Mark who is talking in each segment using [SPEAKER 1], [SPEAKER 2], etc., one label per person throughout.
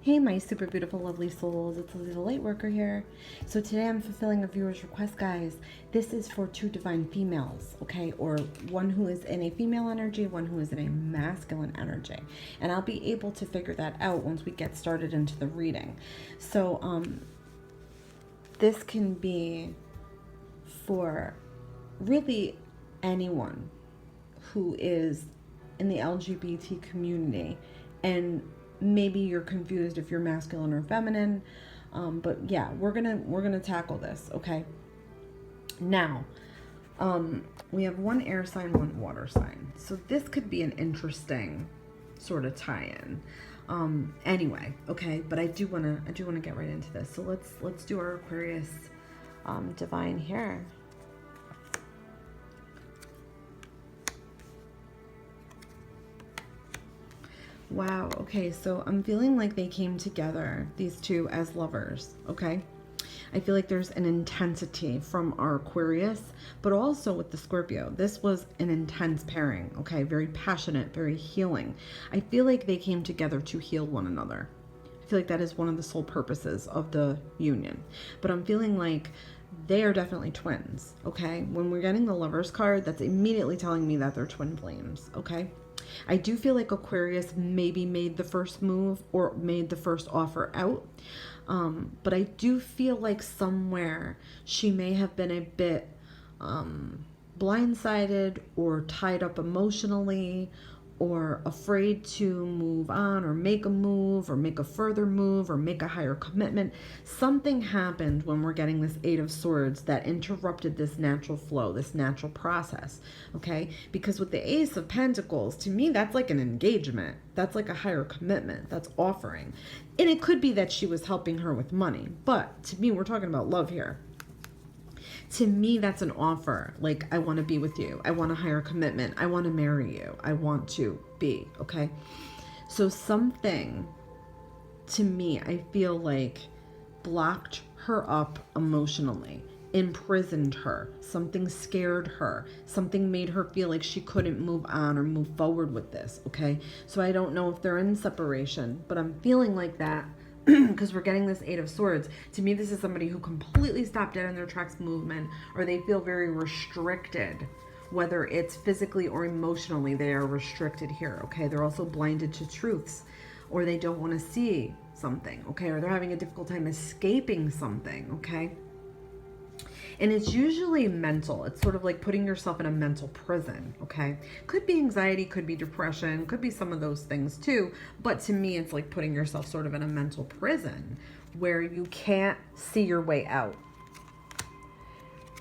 [SPEAKER 1] Hey, my super beautiful, lovely souls. It's Lily the Lightworker here. So today I'm fulfilling a viewer's request, guys. This is for two divine females, okay? Or one who is in a female energy, one who is in a masculine energy. And I'll be able to figure that out once we get started into the reading. So, this can be for really anyone who is in the LGBT community, and maybe you're confused if you're masculine or feminine, but yeah, we're gonna tackle this. Okay, now we have one air sign, one water sign, so this could be an interesting sort of tie-in. Anyway, okay, but I do wanna get right into this. So let's do our Aquarius divine here. Wow, okay, so I'm feeling like they came together, these two, as lovers, okay? I feel like there's an intensity from our Aquarius, but also with the Scorpio. This was an intense pairing, okay? Very passionate, very healing. I feel like they came together to heal one another. I feel like that is one of the sole purposes of the union. But I'm feeling like they are definitely twins, okay? When we're getting the Lovers card, that's immediately telling me that they're twin flames, okay? I do feel like Aquarius maybe made the first move or made the first offer out. But I do feel like somewhere she may have been a bit blindsided or tied up emotionally, or afraid to move on or make a move or make a further move or make a higher commitment. Something happened when we're getting this Eight of Swords that interrupted this natural flow, this natural process, okay? Because with the Ace of Pentacles, to me, that's like an engagement. That's like a higher commitment. That's offering. And it could be that she was helping her with money, but to me, we're talking about love here. To me, that's an offer. Like, I want to be with you. I want a higher commitment. I want to marry you. I want to be, okay? So something, to me, I feel like blocked her up emotionally, imprisoned her. Something scared her. Something made her feel like she couldn't move on or move forward with this, okay? So I don't know if they're in separation, but I'm feeling like that. Because we're getting this Eight of Swords. To me, this is somebody who completely stopped dead in their tracks movement, or they feel very restricted, whether it's physically or emotionally. They are restricted here, okay? They're also blinded to truths, or they don't want to see something, okay? Or they're having a difficult time escaping something, okay? And it's usually mental. It's sort of like putting yourself in a mental prison, okay? Could be anxiety, could be depression, could be some of those things too. But to me, it's like putting yourself sort of in a mental prison where you can't see your way out.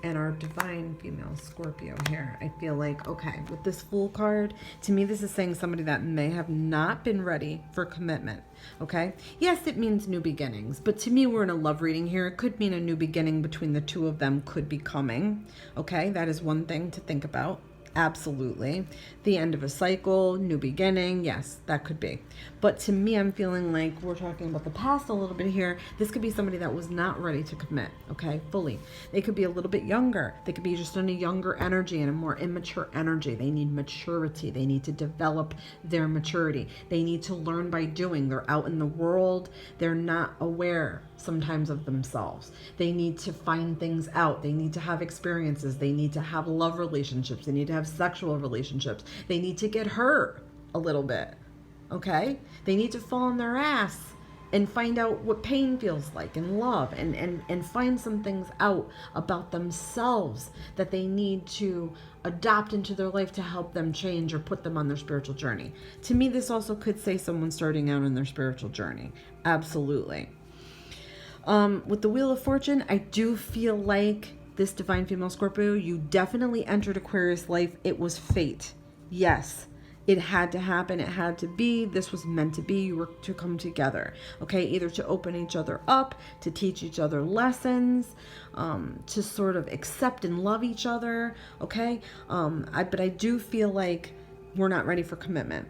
[SPEAKER 1] And our divine female Scorpio here, I feel like, okay, with this Fool card, to me, this is saying somebody that may have not been ready for commitment, okay? Yes, it means new beginnings, but to me, we're in a love reading here. It could mean a new beginning between the two of them could be coming, okay? That is one thing to think about. Absolutely. The end of a cycle, new beginning. Yes, that could be. But to me, I'm feeling like we're talking about the past a little bit here. This could be somebody that was not ready to commit, okay, fully. They could be a little bit younger. They could be just in a younger energy and a more immature energy. They need maturity. They need to develop their maturity. They need to learn by doing. They're out in the world. They're not aware sometimes of themselves. They need to find things out. They need to have experiences. They need to have love relationships. They need to have sexual relationships. They need to get hurt a little bit, okay? They need to fall on their ass and find out what pain feels like and love, and find some things out about themselves that they need to adopt into their life to help them change or put them on their spiritual journey. To me, this also could say someone starting out in their spiritual journey. Absolutely. With the Wheel of Fortune, I do feel like this divine female Scorpio, you definitely entered Aquarius life. It was fate. Yes, it had to happen. It had to be. This was meant to be. You were to come together, okay? Either to open each other up, to teach each other lessons, to sort of accept and love each other, okay? But I do feel like we're not ready for commitment.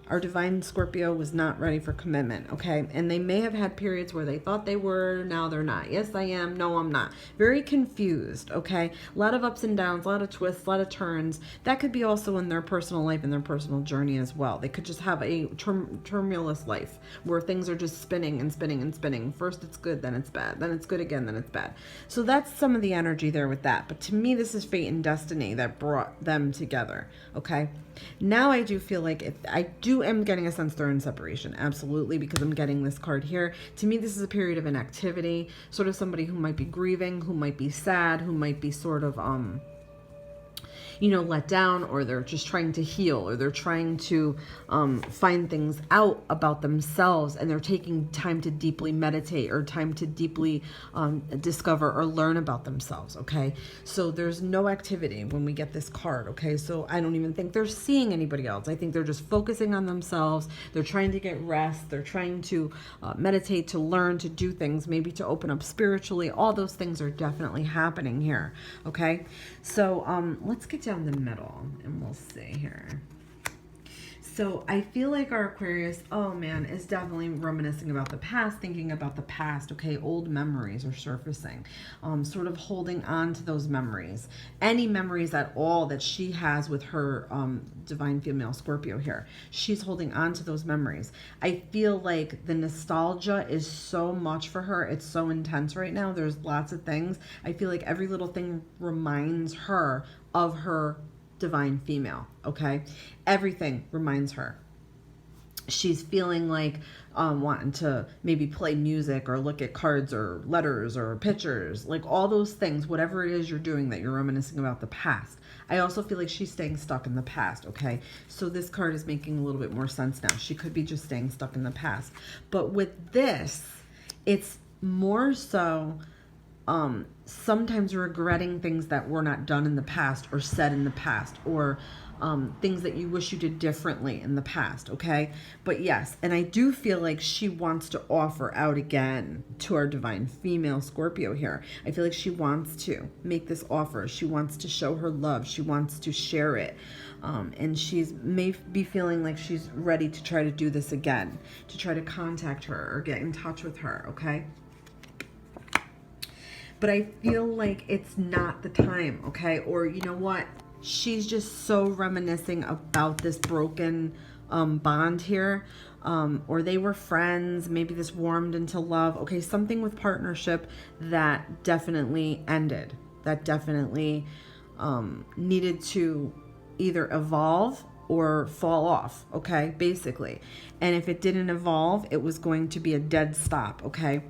[SPEAKER 1] Our divine Scorpio was not ready for commitment, okay? And they may have had periods where they thought they were, now they're not. Yes, I am. No, I'm not. Very confused, okay? A lot of ups and downs, a lot of twists, a lot of turns. That could be also in their personal life and their personal journey as well. They could just have a tumultuous life where things are just spinning and spinning and spinning. First it's good, then it's bad. Then it's good again, then it's bad. So that's some of the energy there with that. But to me, this is fate and destiny that brought them together, okay? Now I do feel like am getting a sense they're in separation, absolutely, because I'm getting this card here. To me, this is a period of inactivity, sort of somebody who might be grieving, who might be sad, who might be sort of let down, or they're just trying to heal, or they're trying to find things out about themselves, and they're taking time to deeply meditate or time to deeply discover or learn about themselves, okay? So there's no activity when we get this card, okay? So I don't even think they're seeing anybody else. I think they're just focusing on themselves. They're trying to get rest. They're trying to meditate, to learn, to do things, maybe to open up spiritually. All those things are definitely happening here, okay? So let's get down the middle and we'll see here. So I feel like our Aquarius, oh man, is definitely reminiscing about the past, thinking about the past, okay? Old memories are surfacing, sort of holding on to those memories. Any memories at all that she has with her divine female Scorpio here, she's holding on to those memories. I feel like the nostalgia is so much for her. It's so intense right now. There's lots of things. I feel like every little thing reminds her of her divine female, okay? Everything reminds her. She's feeling like wanting to maybe play music or look at cards or letters or pictures, like all those things, whatever it is you're doing that you're reminiscing about the past. I also feel like she's staying stuck in the past, okay? So this card is making a little bit more sense now. She could be just staying stuck in the past. But with this, it's more so sometimes regretting things that were not done in the past or said in the past, or things that you wish you did differently in the past, okay? But yes, and I do feel like she wants to offer out again to our divine female Scorpio here. I feel like she wants to make this offer. She wants to show her love. She wants to share it. And she's may be feeling like she's ready to try to do this again, to try to contact her or get in touch with her, okay? But I feel like it's not the time, okay? Or you know what? She's just so reminiscing about this broken bond here. Or they were friends. Maybe this warmed into love. Okay, something with partnership that definitely ended. That definitely needed to either evolve or fall off, okay? Basically. And if it didn't evolve, it was going to be a dead stop, okay?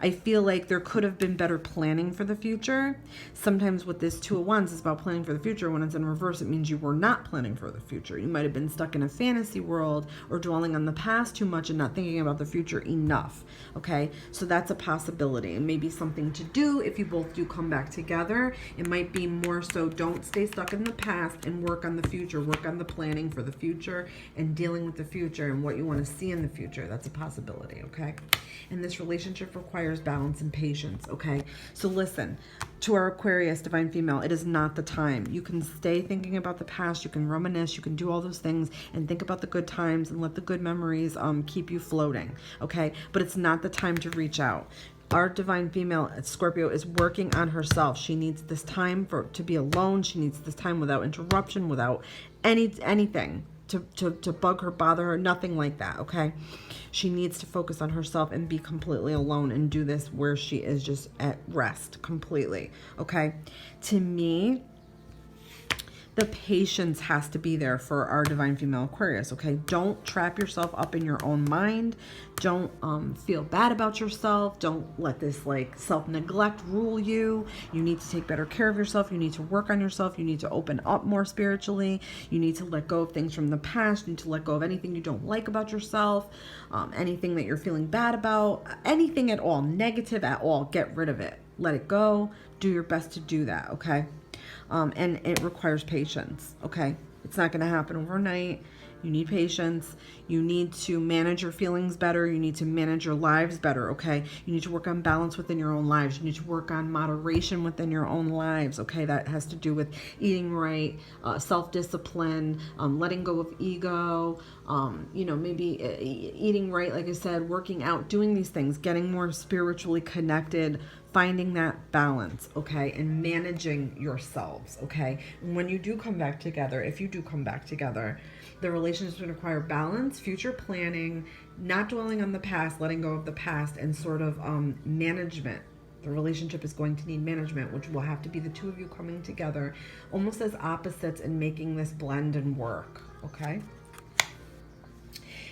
[SPEAKER 1] I feel like there could have been better planning for the future. Sometimes with this Two of Wands, it's about planning for the future. When it's in reverse, it means you were not planning for the future. You might have been stuck in a fantasy world or dwelling on the past too much and not thinking about the future enough, okay? So that's a possibility. It may be something to do if you both do come back together. It might be more so don't stay stuck in the past and work on the future. Work on the planning for the future and dealing with the future and what you want to see in the future. That's a possibility, okay? And this relationship requires balance and patience, okay? So listen, to our Aquarius divine female, it is not the time. You can stay thinking about the past, you can reminisce, you can do all those things and think about the good times and let the good memories keep you floating, okay? But it's not the time to reach out. Our divine female Scorpio is working on herself. She needs this time to be alone. She needs this time without interruption, without anything to bug her, bother her, nothing like that, okay? She needs to focus on herself and be completely alone and do this where she is just at rest completely, okay? To me, the patience has to be there for our divine female Aquarius, okay? Don't trap yourself up in your own mind. Don't feel bad about yourself. Don't let this like self-neglect rule you. You need to take better care of yourself. You need to work on yourself. You need to open up more spiritually. You need to let go of things from the past. You need to let go of anything you don't like about yourself, anything that you're feeling bad about, anything at all, negative at all. Get rid of it. Let it go. Do your best to do that, okay? And it requires patience, okay? It's not going to happen overnight. You need patience. You need to manage your feelings better. You need to manage your lives better, okay? You need to work on balance within your own lives. You need to work on moderation within your own lives, okay? That has to do with eating right, self-discipline, letting go of ego, you know, maybe eating right, like I said, working out, doing these things, getting more spiritually connected, finding that balance, okay, and managing yourselves, okay? And when you do come back together, if you do come back together, the relationship is going to require balance, future planning, not dwelling on the past, letting go of the past, and sort of management. The relationship is going to need management, which will have to be the two of you coming together almost as opposites and making this blend and work, okay?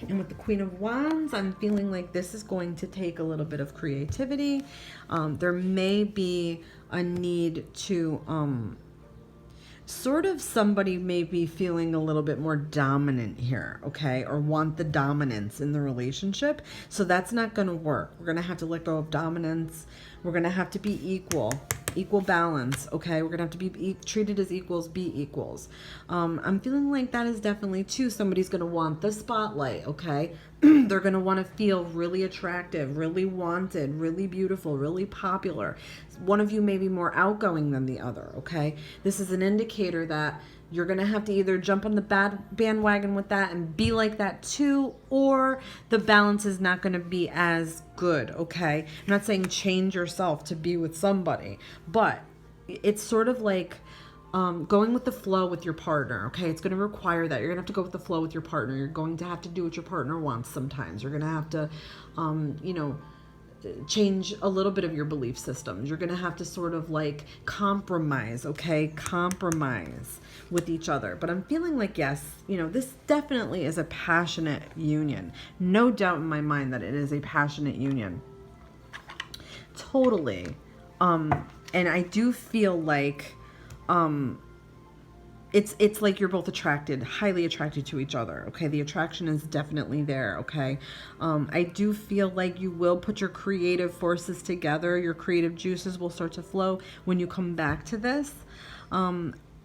[SPEAKER 1] And with the Queen of Wands, I'm feeling like this is going to take a little bit of creativity. There may be a need to sort of, somebody may be feeling a little bit more dominant here, okay, or want the dominance in the relationship. So that's not going to work. We're going to have to let go of dominance. We're going to have to be equal balance, okay? We're going to have to be treated as equals, be equals. I'm feeling like that is definitely too, somebody's going to want the spotlight, okay? They're going to want to feel really attractive, really wanted, really beautiful, really popular. One of you may be more outgoing than the other, okay? This is an indicator that you're going to have to either jump on the bandwagon with that and be like that too, or the balance is not going to be as good, okay? I'm not saying change yourself to be with somebody, but it's sort of like going with the flow with your partner, okay? It's going to require that. You're going to have to go with the flow with your partner. You're going to have to do what your partner wants sometimes. You're going to have to, you know, change a little bit of your belief systems. You're going to have to sort of like compromise, okay? Compromise with each other. But I'm feeling like, yes, you know, this definitely is a passionate union. No doubt in my mind that it is a passionate union. Totally. And I do feel like it's like you're both attracted, highly attracted to each other, okay? The attraction is definitely there, okay? I do feel like you will put your creative forces together. Your creative juices will start to flow when you come back to this.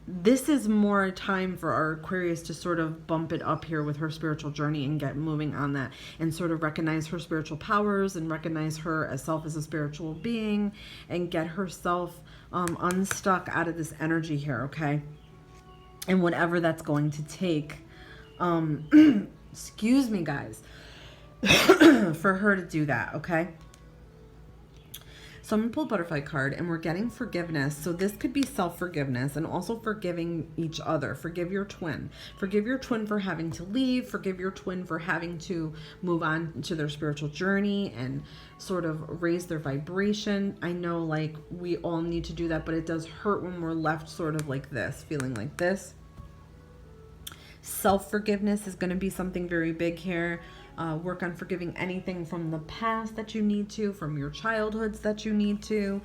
[SPEAKER 1] This is more a time for our Aquarius to sort of bump it up here with her spiritual journey and get moving on that and sort of recognize her spiritual powers and recognize her as self as a spiritual being and get herself unstuck out of this energy here, okay? And whatever that's going to take, excuse me, guys, for her to do that, okay? So I'm going to pull a butterfly card, and we're getting forgiveness. So this could be self-forgiveness and also forgiving each other. Forgive your twin. Forgive your twin for having to leave. Forgive your twin for having to move on to their spiritual journey and sort of raise their vibration. I know, like, we all need to do that, but it does hurt when we're left sort of like this, feeling like this. Self-forgiveness is going to be something very big here. Work on forgiving anything from the past that you need to, from your childhoods that you need to,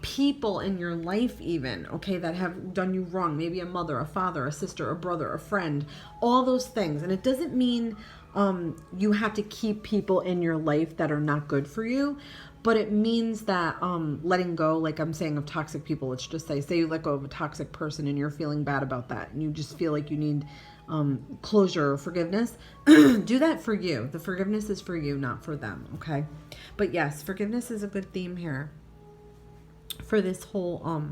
[SPEAKER 1] people in your life even, okay, that have done you wrong. Maybe a mother, a father, a sister, a brother, a friend, all those things. And it doesn't mean you have to keep people in your life that are not good for you, but it means that letting go, like I'm saying, of toxic people. Let's just say you let go of a toxic person and you're feeling bad about that and you just feel like you need closure or forgiveness. Do that for you. The forgiveness is for you, not for them, okay? But yes, forgiveness is a good theme here for this whole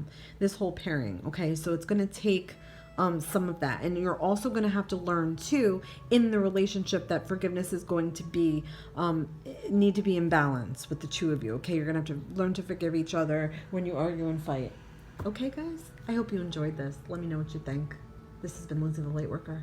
[SPEAKER 1] pairing, okay? So it's going to take some of that, and you're also going to have to learn too in the relationship that forgiveness is going to be need to be in balance with the two of you, okay? You're going to have to learn to forgive each other when you argue and fight. Okay, guys? I hope you enjoyed this. Let me know what you think. This has been Lindsay the Lightworker.